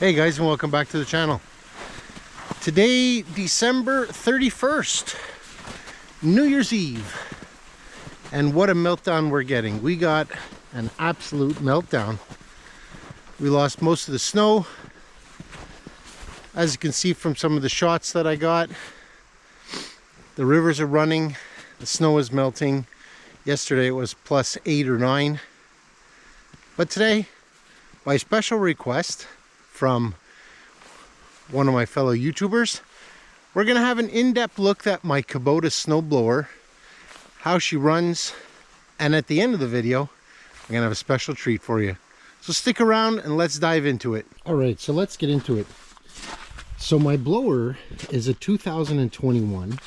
Hey guys, and welcome back to the channel. Today, December 31st, New Year's Eve. And what a meltdown we're getting. We got an absolute meltdown. We lost most of the snow. As you can see from some of the shots that I got, the rivers are running, the snow is melting. Yesterday it was plus 8 or 9. But today, by special request from one of my fellow YouTubers, we're going to have an in-depth look at my Kubota snowblower, how she runs, and at the end of the video, I'm going to have a special treat for you. So stick around and let's dive into it. Alright, so let's get into it. So my blower is a 2021.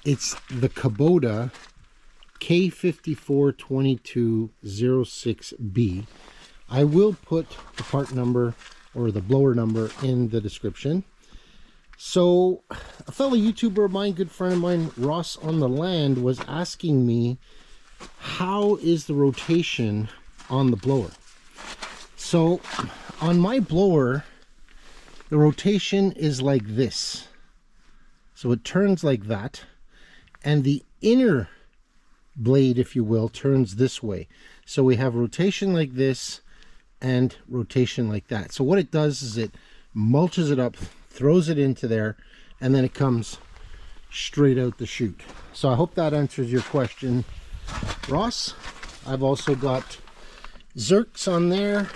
It's the Kubota K54-22-06B. I will put the part number or the blower number in the description. So a fellow YouTuber of mine, good friend of mine, Ross on the Land, was asking me, how is the rotation on the blower? So on my blower, the rotation is like this. So it turns like that, and the inner blade, if you will, turns this way. So we have rotation like this and rotation like that. So what it does is it mulches it up, throws it into there, and then it comes straight out the chute. So I hope that answers your question, Ross. I've also got Zerks on there.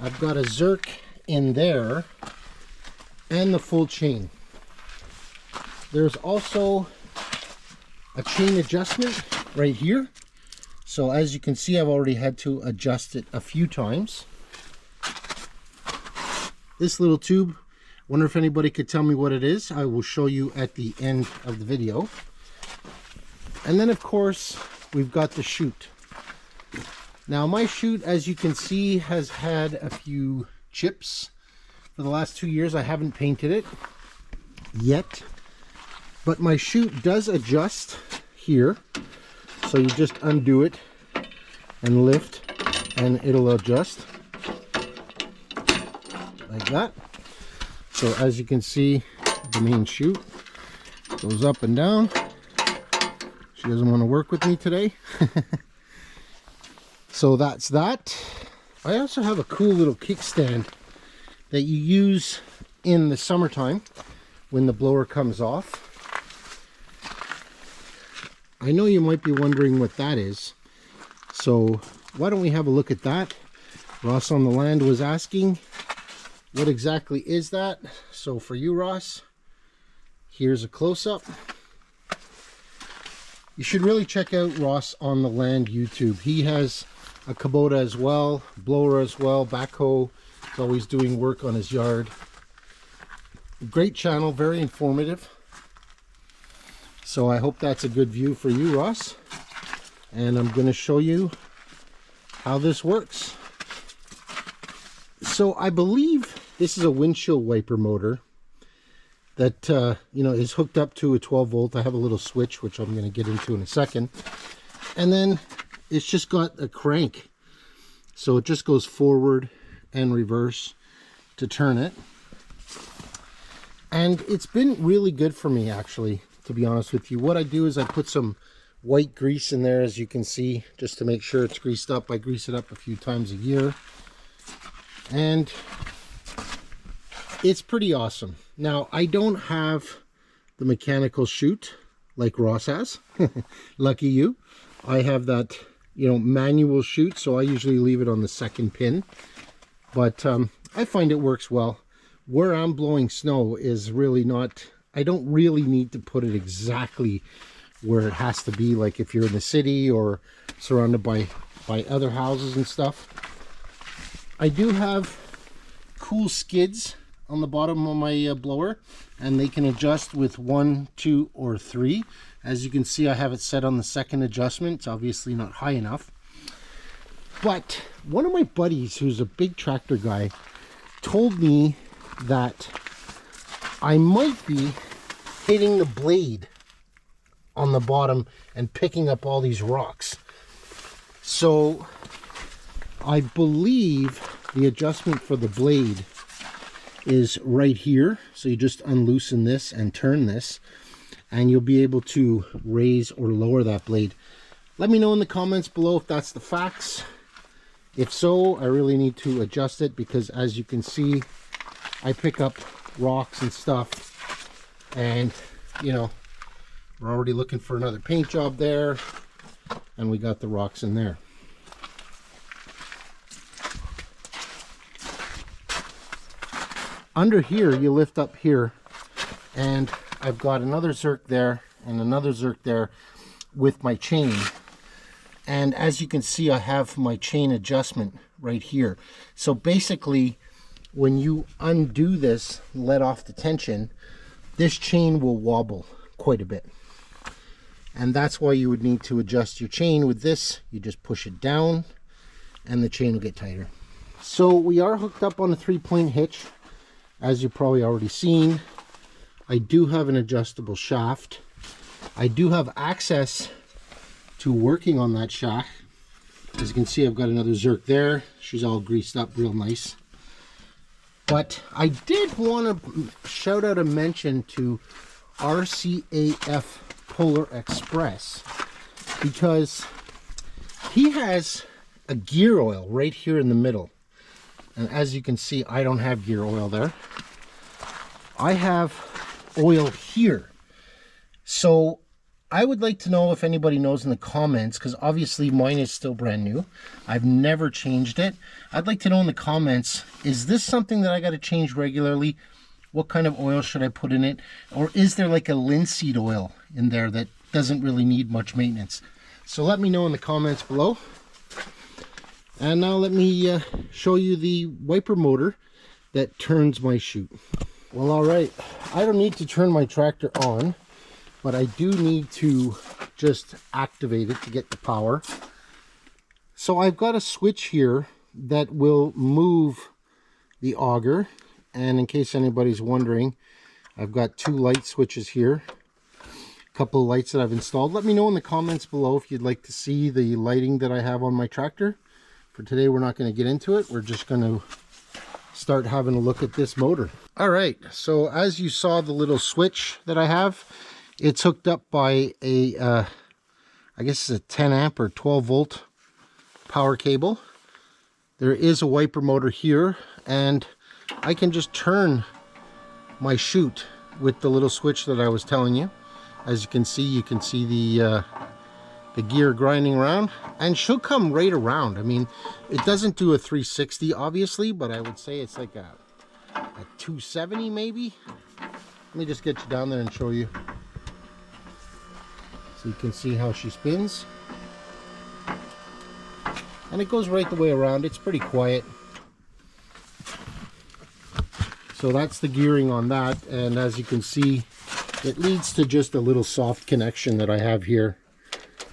I've got a Zerk in there and the full chain. There's also a chain adjustment right here. So as you can see, I've already had to adjust it a few times. This little tube, wonder if anybody could tell me what it is. I will show you at the end of the video. And then of course, we've got the chute. Now my chute, as you can see, has had a few chips. For the last 2 years, I haven't painted it yet. But my chute does adjust here. So you just undo it and lift and it'll adjust like that. So as you can see, the main chute goes up and down. She doesn't want to work with me today. So that's that. I also have a cool little kickstand that you use in the summertime when the blower comes off. I know you might be wondering what that is, so why don't we have a look at that? Ross on the Land was asking, what exactly is that? So for you, Ross, here's a close-up. You should really check out Ross on the Land YouTube. He has a Kubota as well, blower as well, backhoe. He's always doing work on his yard. Great channel, very informative. So I hope that's a good view for you, Ross. And I'm going to show you how this works. So I believe this is a windshield wiper motor that you know, is hooked up to a 12 volt. I have a little switch, which I'm going to get into in a second. And then it's just got a crank. So it just goes forward and reverse to turn it. And it's been really good for me, actually, to be honest with you. What I do is I put some white grease in there, as you can see, just to make sure it's greased up. I grease it up a few times a year. And it's pretty awesome. Now, I don't have the mechanical chute like Ross has. Lucky you. I have that, you know, manual chute, so I usually leave it on the second pin. But I find it works well. Where I'm blowing snow is really not, I don't really need to put it exactly where it has to be, like if you're in the city or surrounded by other houses and stuff. I do have cool skids on the bottom of my blower, and they can adjust with 1, 2, or 3. As you can see, I have it set on the second adjustment. It's obviously not high enough. But one of my buddies, who's a big tractor guy, told me that I might be hitting the blade on the bottom and picking up all these rocks. So I believe the adjustment for the blade is right here. So you just unloosen this and turn this, and you'll be able to raise or lower that blade. Let me know in the comments below if that's the facts. If so, I really need to adjust it, because as you can see, I pick up rocks and stuff, and you know, we're already looking for another paint job there, and we got the rocks in there. Under here, you lift up here, and I've got another zerk there and another zerk there with my chain. And as you can see, I have my chain adjustment right here. So basically, when you undo this, let off the tension, this chain will wobble quite a bit. And that's why you would need to adjust your chain. With this, you just push it down and the chain will get tighter. So we are hooked up on a 3-point hitch. As you've probably already seen, I do have an adjustable shaft. I do have access to working on that shaft. As you can see, I've got another zerk there. She's all greased up real nice. But I did want to shout out a mention to RCAF Polar Express, because he has a gear oil right here in the middle. And as you can see, I don't have gear oil there. I have oil here. So I would like to know if anybody knows in the comments, because obviously mine is still brand new. I've never changed it. I'd like to know in the comments, is this something that I got to change regularly? What kind of oil should I put in it? Or is there like a linseed oil in there that doesn't really need much maintenance? So let me know in the comments below. And now let me show you the wiper motor that turns my chute. Well, all right, I don't need to turn my tractor on, but I do need to just activate it to get the power. So I've got a switch here that will move the auger. And in case anybody's wondering, I've got 2 light switches here. A couple of lights that I've installed. Let me know in the comments below if you'd like to see the lighting that I have on my tractor. For today, we're not going to get into it. We're just going to start having a look at this motor. All right, so as you saw the little switch that I have, it's hooked up by a, I guess it's a 10 amp or 12 volt power cable. There is a wiper motor here, and I can just turn my chute with the little switch that I was telling you. As you can see the gear grinding around, and she'll come right around. I mean, it doesn't do a 360 obviously, but I would say it's like a 270 maybe. Let me just get you down there and show you, so you can see how she spins. And it goes right the way around. It's pretty quiet. So that's the gearing on that, and as you can see, it leads to just a little soft connection that I have here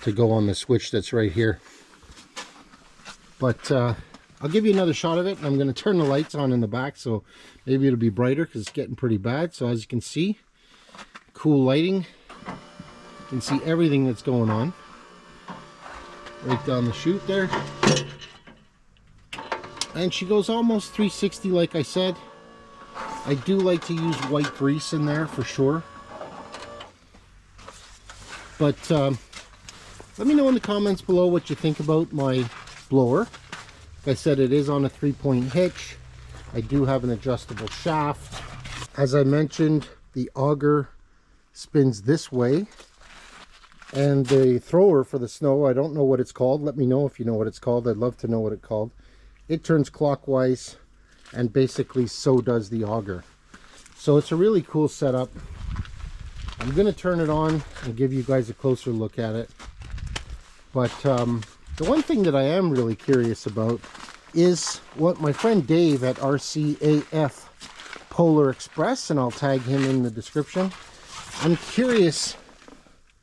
to go on the switch that's right here. But I'll give you another shot of it, and I'm going to turn the lights on in the back, so maybe it'll be brighter because it's getting pretty bad. So as you can see, cool lighting. You can see everything that's going on right down the chute there. And she goes almost 360 like I said. I do like to use white grease in there for sure. But let me know in the comments below what you think about my blower. Like I said, it is on a 3-point hitch. I do have an adjustable shaft. As I mentioned, the auger spins this way. And the thrower for the snow, I don't know what it's called. Let me know if you know what it's called. I'd love to know what it's called. It turns clockwise, and basically so does the auger. So it's a really cool setup. I'm going to turn it on and give you guys a closer look at it. But the one thing that I am really curious about is what my friend Dave at RCAF Polar Express, and I'll tag him in the description. I'm curious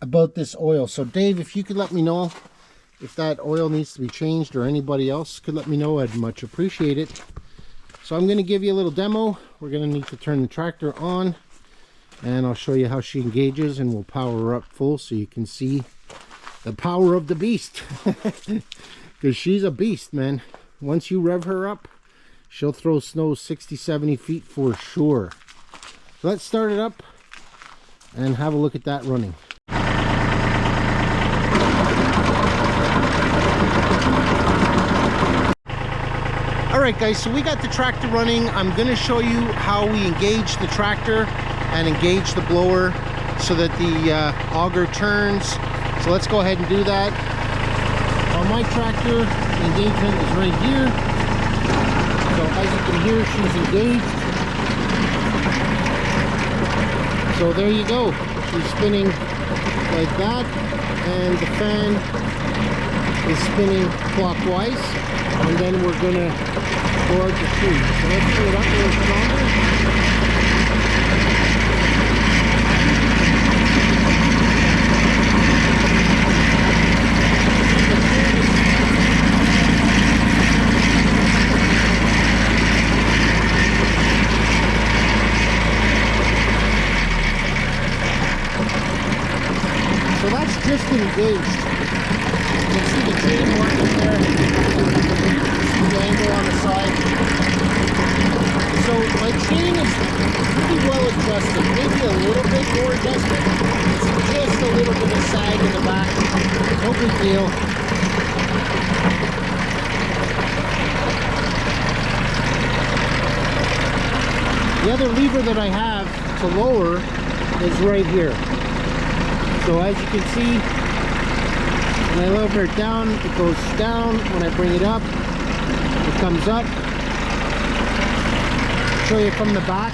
about this oil. So Dave, if you could let me know if that oil needs to be changed, or anybody else could let me know, I'd much appreciate it. So I'm going to give you a little demo. We're going to need to turn the tractor on, and I'll show you how she engages, and we'll power her up full so you can see the power of the beast. Because she's a beast, man. Once you rev her up, she'll throw snow 60-70 feet for sure. So let's start it up and have a look at that running. Alright guys, so we got the tractor running. I'm going to show you how we engage the tractor and engage the blower so that the auger turns. So let's go ahead and do that. On my tractor, the engagement is right here. So as you can hear, she's engaged. So there you go. She's spinning like that, and the fan is spinning clockwise. And then we're gonna go out the tree. So let's turn it up a little stronger. So that's just engaged. You can see the chain working there. The angle on the side. So my chain is pretty well adjusted. Maybe a little bit more adjusted. It's just a little bit of sag in the back. No big deal. The other lever that I have to lower is right here. So as you can see, when I lever it down, it goes down. When I bring it up, it comes up. Show you from the back.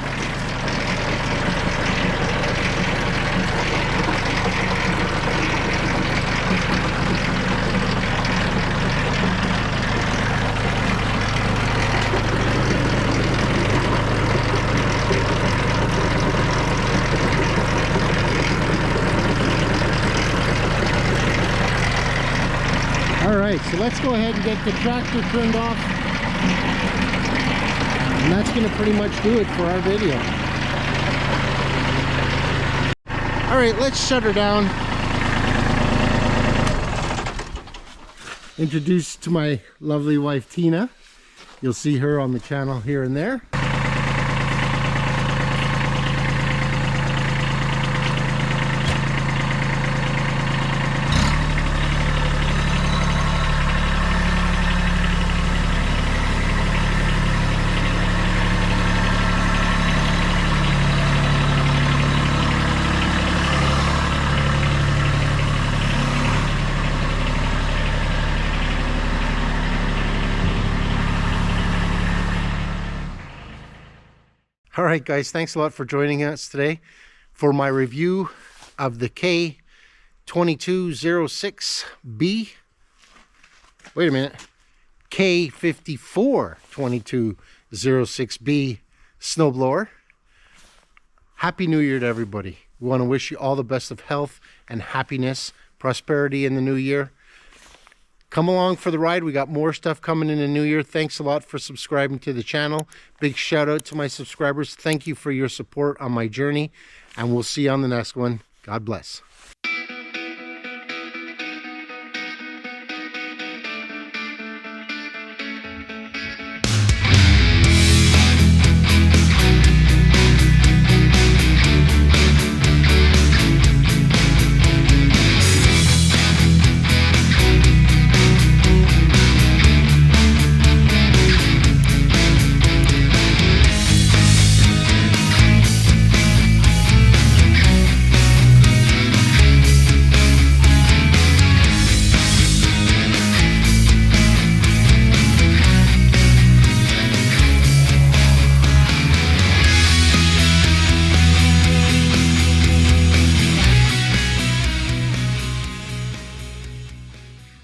Alright, so let's go ahead and get the tractor turned off. And that's going to pretty much do it for our video. Alright, let's shut her down. Introduce to my lovely wife Tina. You'll see her on the channel here and there. All right, guys, thanks a lot for joining us today for my review of the K52-06B. Wait a minute. K54-22-06B snowblower. Happy New Year to everybody. We want to wish you all the best of health and happiness, prosperity in the new year. Come along for the ride. We got more stuff coming in the new year. Thanks a lot for subscribing to the channel. Big shout out to my subscribers. Thank you for your support on my journey, and we'll see you on the next one. God bless.